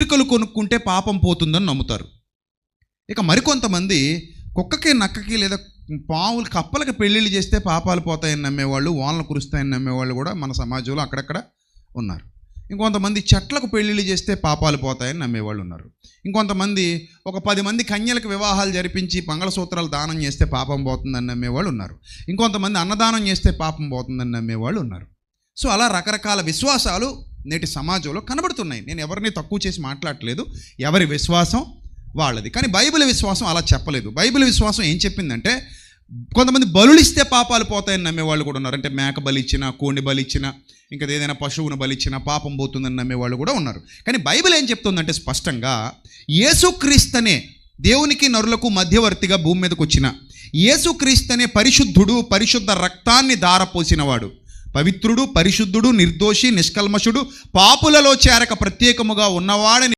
వెంట్రుకలు కొనుక్కుంటే పాపం పోతుందని నమ్ముతారు. ఇక మరికొంతమంది కుక్కకి నక్కకి లేదా పావులు కప్పలకి పెళ్ళిళ్ళు చేస్తే పాపాలు పోతాయని నమ్మేవాళ్ళు, వానలు కురుస్తాయని నమ్మేవాళ్ళు కూడా మన సమాజంలో అక్కడక్కడ ఉన్నారు. ఇంకొంతమంది చెట్లకు పెళ్ళిళ్ళు చేస్తే పాపాలు పోతాయని నమ్మేవాళ్ళు ఉన్నారు. ఇంకొంతమంది ఒక 10 మంది కన్యలకు వివాహాలు జరిపించి మంగళసూత్రాలు దానం చేస్తే పాపం పోతుందని నమ్మేవాళ్ళు ఉన్నారు. ఇంకొంతమంది అన్నదానం చేస్తే పాపం పోతుందని నమ్మేవాళ్ళు ఉన్నారు. సో అలా రకరకాల విశ్వాసాలు నేటి సమాజంలో కనబడుతున్నాయి. నేను ఎవరిని తక్కువ చేసి మాట్లాడట్లేదు, ఎవరి విశ్వాసం వాళ్ళది. కానీ బైబిల్ విశ్వాసం అలా చెప్పలేదు. బైబిల్ విశ్వాసం ఏం చెప్పిందంటే, కొంతమంది బలులు ఇస్తే పాపాలు పోతాయని నమ్మేవాళ్ళు కూడా ఉన్నారు. అంటే మేక బలి ఇచ్చినా, కోడి బలి ఇచ్చినా, ఇంకా ఏదైనా పశువును బలిచ్చినా పాపం పోతుందని నమ్మేవాళ్ళు కూడా ఉన్నారు. కానీ బైబిల్ ఏం చెప్తుందంటే స్పష్టంగా, యేసుక్రీస్తునే దేవునికి నరులకు మధ్యవర్తిగా భూమి మీదకి వచ్చిన యేసుక్రీస్తునే పరిశుద్ధుడు, పరిశుద్ధ రక్తాన్ని ధారపోసినవాడు, పవిత్రుడు, పరిశుద్ధుడు, నిర్దోషి, నిష్కల్మషుడు, పాపులలో చేరక ప్రత్యేకముగా ఉన్నవాడని